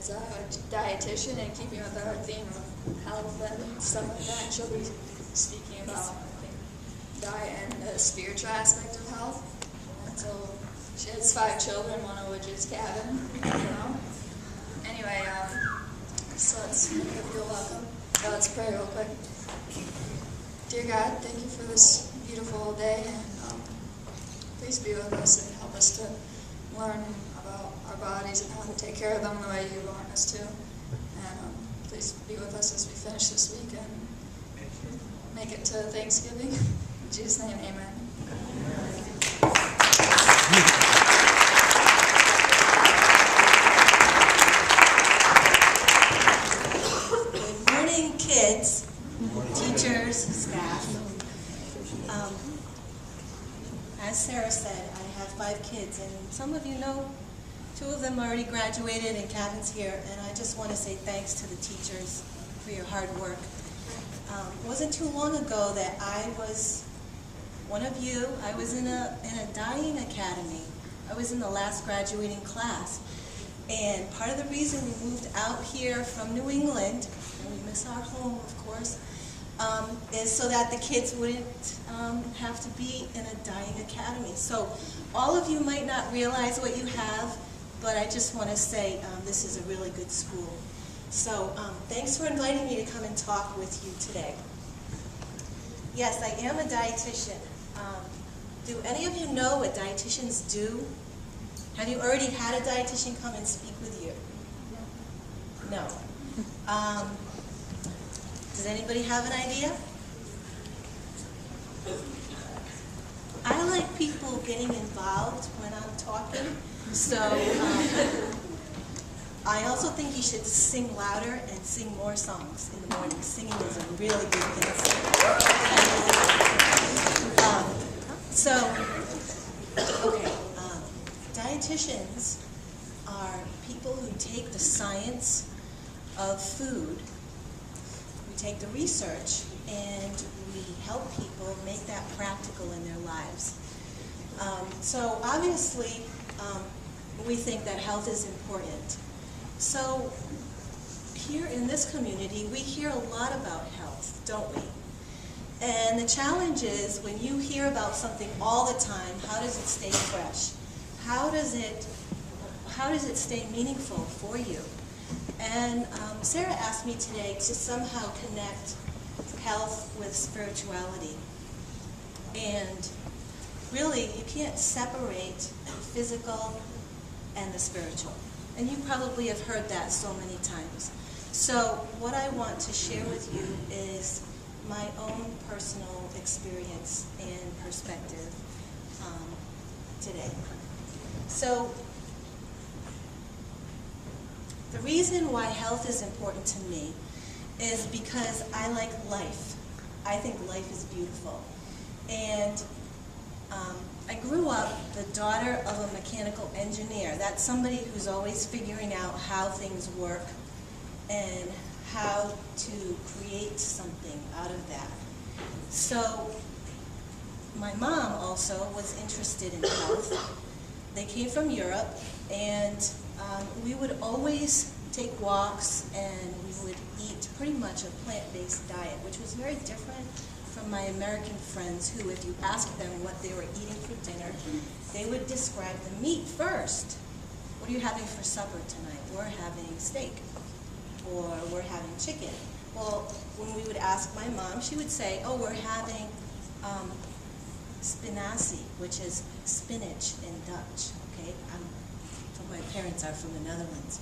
is a dietitian and keeping with our theme of health and stuff like that. And she'll be speaking about, I think, diet and the spiritual aspect of health. And so she has 5 children, one of which is Kevin. Anyway, so let's feel welcome. Let's pray real quick. Dear God, thank you for this beautiful day, and please be with us and help us to learn about our bodies and how to take care of them the way you want us to. And please be with us as we finish this week and make it to Thanksgiving. In Jesus' name, amen. Good morning, kids, teachers, staff. As Sarah said, I have 5 kids, and some of you know 2 of them already graduated, and Kevin's here, and I just want to say thanks to the teachers for your hard work. It wasn't too long ago that I was one of you. I was in a dyeing academy. I was in the last graduating class, and part of the reason we moved out here from New England, and we miss our home, of course, is so that the kids wouldn't have to be in a dyeing academy. So all of you might not realize what you have, but I just want to say this is a really good school. So thanks for inviting me to come and talk with you today. Yes, I am a dietitian. Do any of you know what dietitians do? Have you already had a dietitian come and speak with you? No. Does anybody have an idea? I like people getting involved when I'm talking, so I also think you should sing louder and sing more songs in the morning. Singing is a really good thing. Dietitians are people who take the science of food, we take the research, and we help people make that practical in their lives. So obviously, we think that health is important. So here in this community, we hear a lot about health, don't we? And the challenge is, when you hear about something all the time, how does it stay fresh? How does it stay meaningful for you? And Sarah asked me today to somehow connect health with spirituality. And really, you can't separate the physical and the spiritual. And you probably have heard that so many times. So what I want to share with you is my own personal experience and perspective today. So the reason why health is important to me is because I like life. I think life is beautiful. And I grew up the daughter of a mechanical engineer. That's somebody who's always figuring out how things work and how to create something out of that. So my mom also was interested in health. They came from Europe, and we would always take walks, and we would eat pretty much a plant-based diet, which was very different from my American friends who, if you asked them what they were eating for dinner, they would describe the meat first. What are you having for supper tonight? We're having steak, or we're having chicken. Well, when we would ask my mom, she would say, oh, we're having spinazie, which is spinach in Dutch, okay? My parents are from the Netherlands.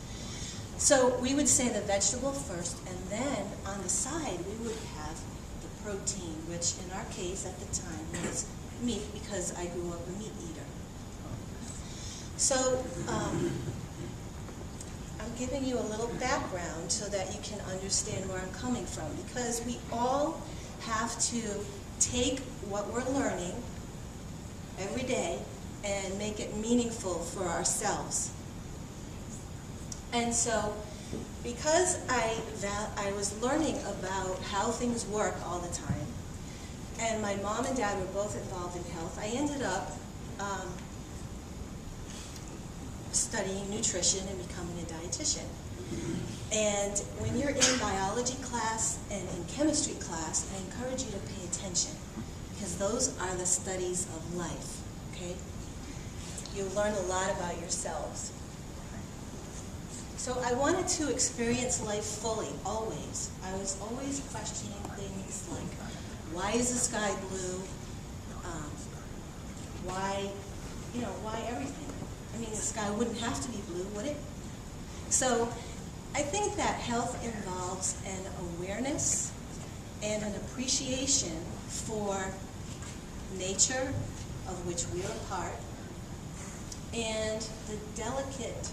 So we would say the vegetable first, and then on the side we would have the protein, which in our case at the time was meat, because I grew up a meat eater. So I'm giving you a little background so that you can understand where I'm coming from, because we all have to take what we're learning every day and make it meaningful for ourselves. And so, because I was learning about how things work all the time, and my mom and dad were both involved in health, I ended up studying nutrition and becoming a dietitian. And when you're in biology class and in chemistry class, I encourage you to pay attention, because those are the studies of life, okay? You'll learn a lot about yourselves. So I wanted to experience life fully, always. I was always questioning things like, why is the sky blue? Why everything? I mean, the sky wouldn't have to be blue, would it? So I think that health involves an awareness and an appreciation for nature, of which we are a part, and the delicate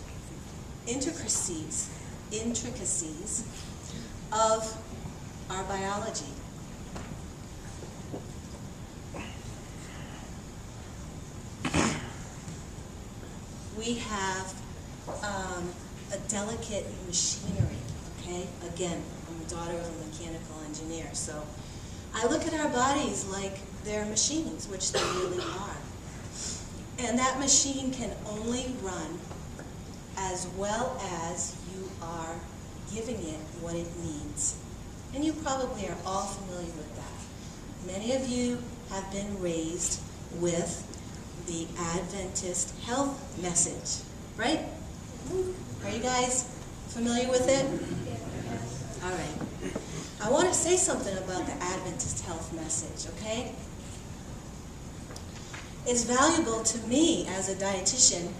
intricacies of our biology. We have a delicate machinery, okay? Again, I'm a daughter of a mechanical engineer, so I look at our bodies like they're machines, which they really are. And that machine can only run as well as you are giving it what it needs. And you probably are all familiar with that. Many of you have been raised with the Adventist health message, right? Are you guys familiar with it? All right. I want to say something about the Adventist health message, okay? It's valuable to me as a dietitian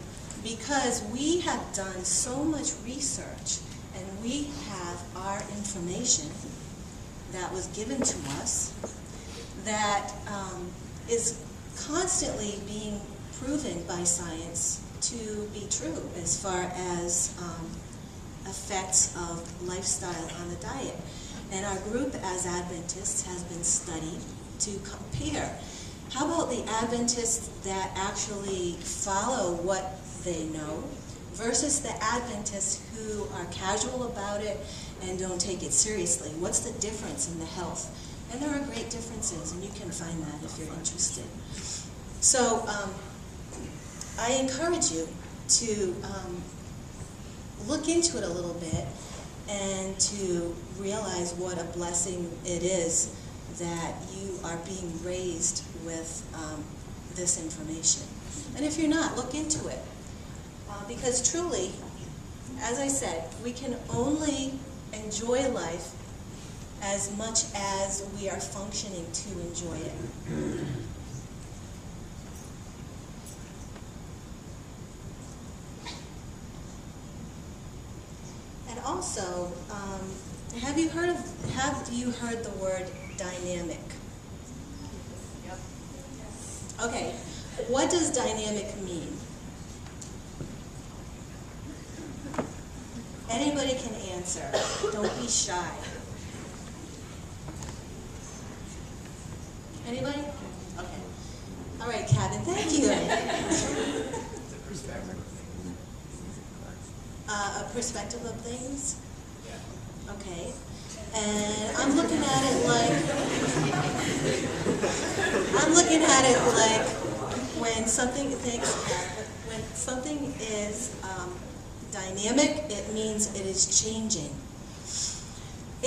because we have done so much research and we have our information that was given to us that is constantly being proven by science to be true as far as effects of lifestyle on the diet. And our group as Adventists has been studied to compare. How about the Adventists that actually follow what they know versus the Adventists who are casual about it and don't take it seriously? What's the difference in the health? And there are great differences, and you can find that if you're interested. So I encourage you to look into it a little bit and to realize what a blessing it is that you are being raised with this information. And if you're not, look into it. Because truly, as I said, we can only enjoy life as much as we are functioning to enjoy it. And also, have you heard the word dynamic? Yep. Okay, what does dynamic mean? Anybody can answer. Don't be shy. Anybody? Okay. All right, Kevin, thank you. A perspective of things? Okay. And I'm looking at it like when something is dynamic, it means it is changing.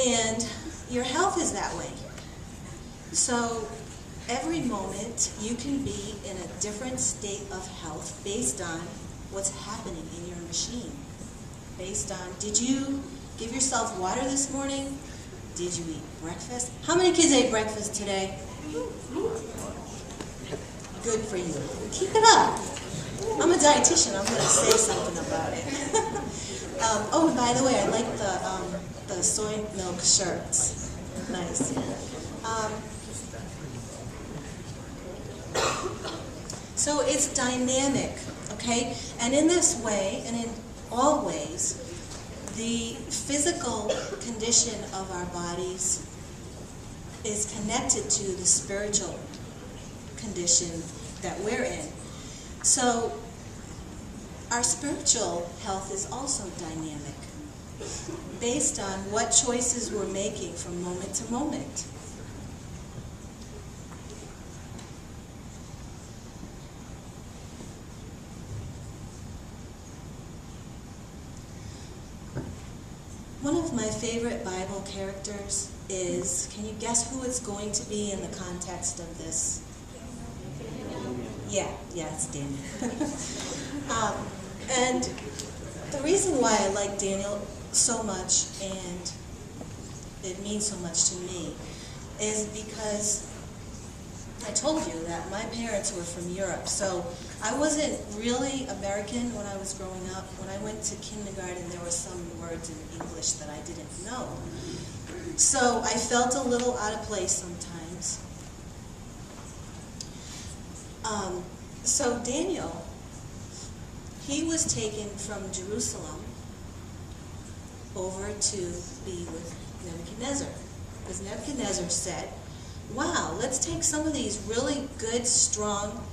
And your health is that way. So every moment you can be in a different state of health based on what's happening in your machine. Based on, did you give yourself water this morning? Did you eat breakfast? How many kids ate breakfast today? Good for you. Keep it up. I'm a dietitian. I'm going to say something about it. Oh, and by the way, I like the soy milk shirts. Nice. So it's dynamic, okay? And in this way, and in all ways, the physical condition of our bodies is connected to the spiritual condition that we're in. So our spiritual health is also dynamic, based on what choices we're making from moment to moment. One of my favorite Bible characters is, can you guess who it's going to be in the context of this? Yeah, it's Daniel. And the reason why I like Daniel so much, and it means so much to me, is because I told you that my parents were from Europe, so I wasn't really American when I was growing up. When I went to kindergarten, there were some words in English that I didn't know. So I felt a little out of place sometimes. So Daniel, he was taken from Jerusalem over to be with Nebuchadnezzar. Because Nebuchadnezzar said, wow, let's take some of these really good, strong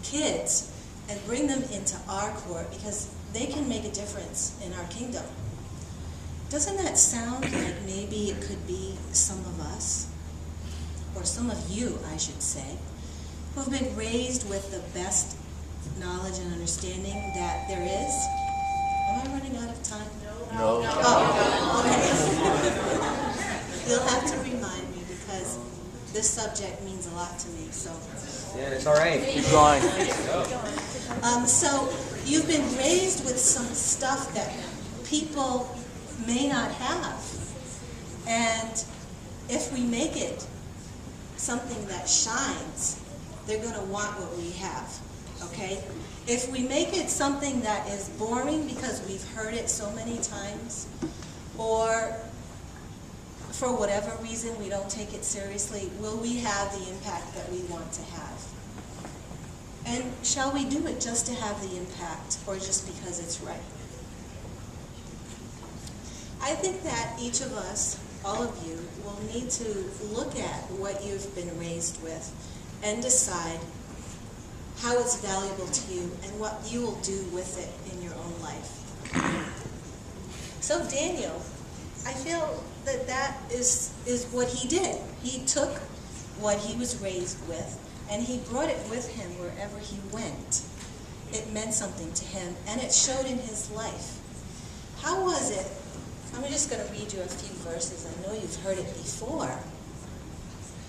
kids and bring them into our court because they can make a difference in our kingdom. Doesn't that sound like maybe it could be some of us, or some of you, I should say, who have been raised with the best knowledge and understanding that there is? Am I running out of time? No. Oh, okay. You'll have to remind me because this subject means a lot to me. So. Yeah, it's all right. Keep going. So you've been raised with some stuff that people may not have, and if we make it something that shines, they're going to want what we have. Okay? If we make it something that is boring because we've heard it so many times, or for whatever reason we don't take it seriously, will we have the impact that we want to have? And shall we do it just to have the impact, or just because it's right? I think that each of us, all of you, will need to look at what you've been raised with and decide how it's valuable to you and what you will do with it in your own life. So Daniel, I feel that that is what he did. He took what he was raised with and he brought it with him wherever he went. It meant something to him and it showed in his life. How was it? I'm just going to read you a few verses. I know you've heard it before.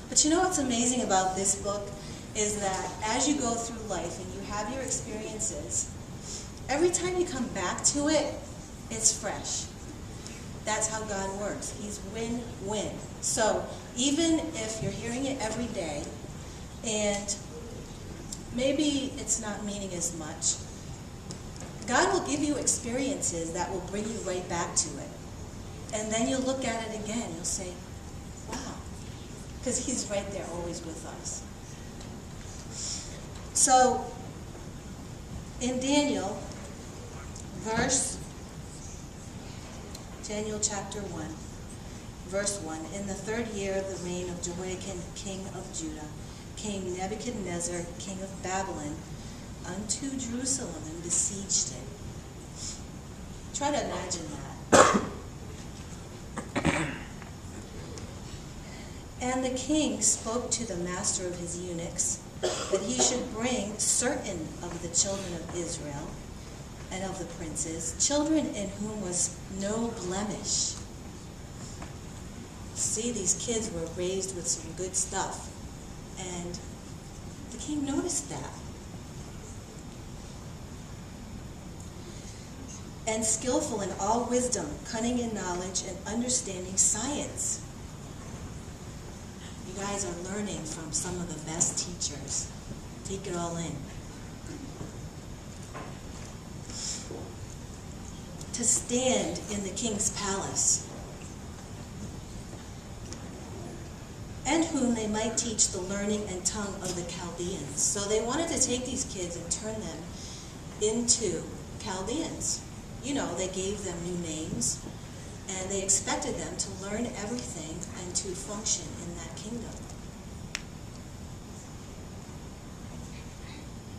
But you know what's amazing about this book is that as you go through life and you have your experiences, every time you come back to it, it's fresh. That's how God works. He's win-win. So even if you're hearing it every day and maybe it's not meaning as much, God will give you experiences that will bring you right back to it. And then you'll look at it again, you'll say, wow, because he's right there always with us. So, in Daniel chapter 1, verse 1, in the 3rd year of the reign of Jehoiakim, king of Judah, came Nebuchadnezzar, king of Babylon, unto Jerusalem and besieged it. Try to imagine that. And the king spoke to the master of his eunuchs that he should bring certain of the children of Israel and of the princes, children in whom was no blemish. See, these kids were raised with some good stuff. And the king noticed that. And skillful in all wisdom, cunning in knowledge, and understanding science. You guys are learning from some of the best teachers. Take it all in. To stand in the king's palace, and whom they might teach the learning and tongue of the Chaldeans. So they wanted to take these kids and turn them into Chaldeans. You know, they gave them new names, and they expected them to learn everything and to function in that kingdom.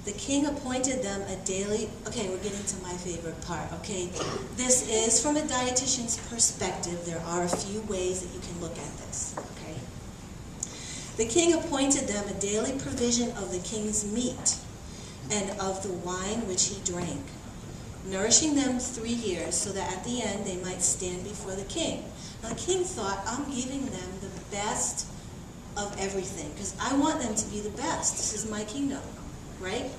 The king appointed them a daily, okay, we're getting to my favorite part, okay? This is from a dietitian's perspective. There are a few ways that you can look at this, okay? The king appointed them a daily provision of the king's meat and of the wine which he drank, nourishing them 3 years so that at the end they might stand before the king. Now the king thought, I'm giving them the best of everything because I want them to be the best. This is my kingdom, right?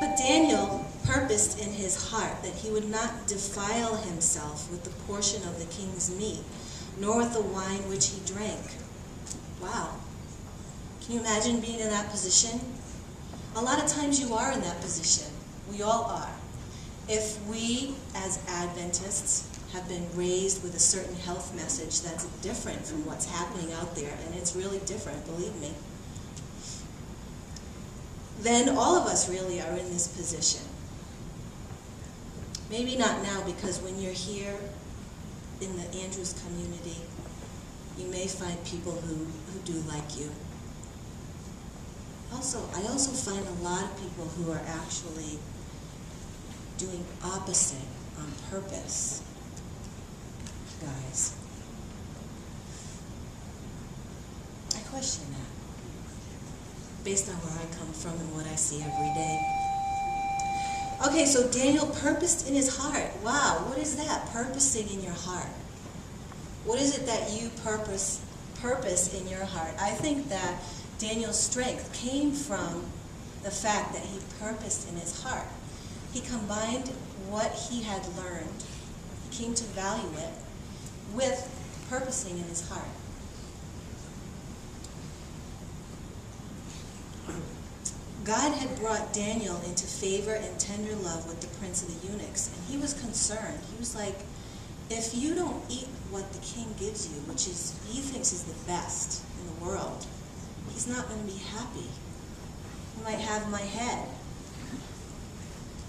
But Daniel purposed in his heart that he would not defile himself with the portion of the king's meat, nor with the wine which he drank. Wow. Can you imagine being in that position? A lot of times you are in that position. We all are. If we, as Adventists, have been raised with a certain health message that's different from what's happening out there, and it's really different, believe me, then all of us really are in this position. Maybe not now, because when you're here in the Andrews community, you may find people who do like you. I also find a lot of people who are actually doing opposite on purpose, guys. I question that, based on where I come from and what I see every day. Okay, so Daniel purposed in his heart. Wow, what is that? Purposing in your heart. What is it that you purpose in your heart? I think that Daniel's strength came from the fact that he purposed in his heart. He combined what he had learned, he came to value it, with purposing in his heart. God had brought Daniel into favor and tender love with the prince of the eunuchs, and he was concerned. He was like, if you don't eat what the king gives you, which is he thinks is the best in the world, he's not going to be happy. He might have my head.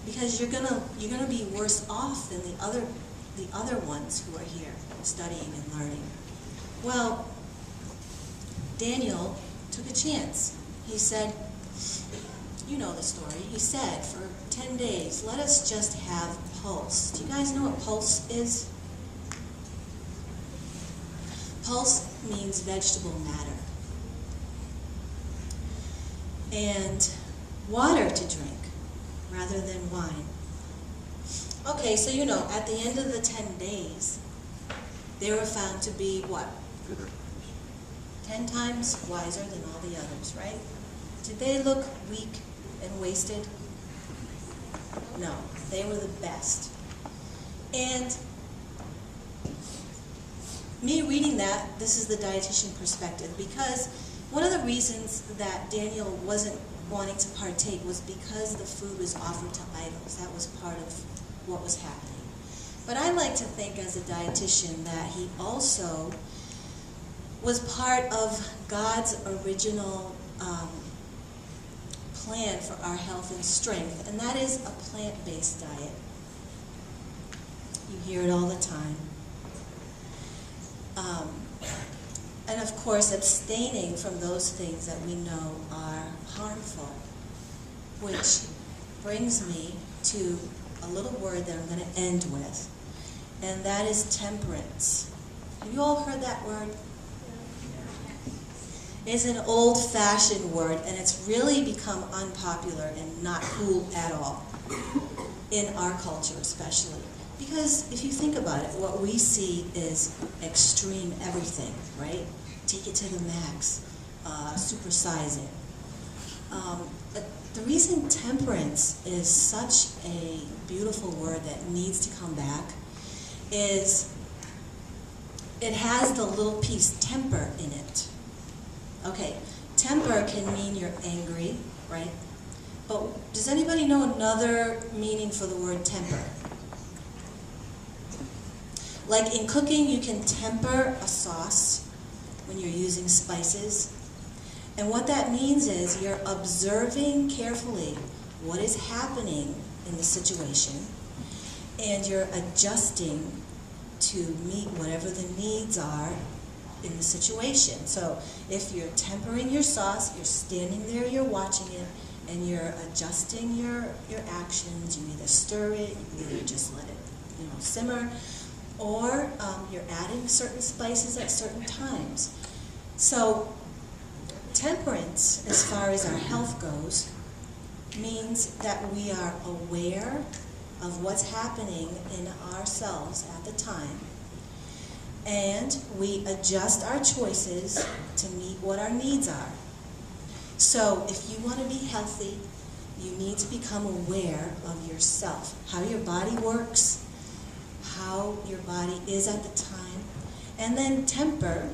Because you're gonna be worse off than the other ones who are here studying and learning. Well, Daniel took a chance. He said, you know the story. He said, for 10 days, let us just have pulse. Do you guys know what pulse is? Pulse means vegetable matter. And water to drink rather than wine. Okay, so you know, at the end of the 10 days, they were found to be what? 10 times wiser than all the others, right? Did they look weak and wasted? No, they were the best. And me reading that, this is the dietitian perspective, because one of the reasons that Daniel wasn't wanting to partake was because the food was offered to idols. That was part of what was happening. But I like to think as a dietitian that he also was part of God's original plan for our health and strength, and that is a plant-based diet. You hear it all the time. And of course, abstaining from those things that we know are harmful, which brings me to a little word that I'm going to end with, and that is temperance. Have you all heard that word? It's an old-fashioned word, and it's really become unpopular and not cool at all, in our culture especially. Because if you think about it, what we see is extreme everything, right? Take it to the max, supersize it. But the reason temperance is such a beautiful word that needs to come back is it has the little piece temper in it. Okay, temper can mean you're angry, right? But does anybody know another meaning for the word temper? Like in cooking, you can temper a sauce when you're using spices. And what that means is you're observing carefully what is happening in the situation, and you're adjusting to meet whatever the needs are in the situation. So if you're tempering your sauce, you're standing there, you're watching it, and you're adjusting your actions. You either stir it, you either just let it, simmer, or you're adding certain spices at certain times. So temperance, as far as our health goes, means that we are aware of what's happening in ourselves at the time, and we adjust our choices to meet what our needs are. So if you want to be healthy, you need to become aware of yourself, how your body works, how your body is at the time, and then temper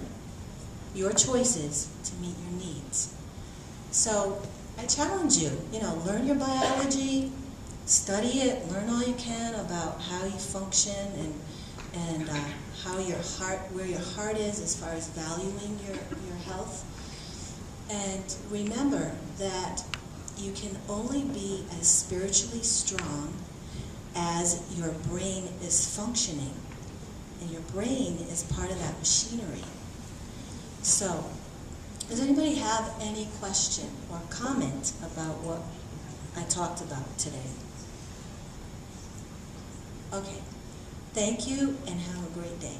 your choices to meet your needs. So I challenge you, learn your biology, study it, learn all you can about how you function and how your heart, where your heart is as far as valuing your health. And remember that you can only be as spiritually strong as your brain is functioning. And your brain is part of that machinery. So, does anybody have any question or comment about what I talked about today? Okay. Thank you and have a great day.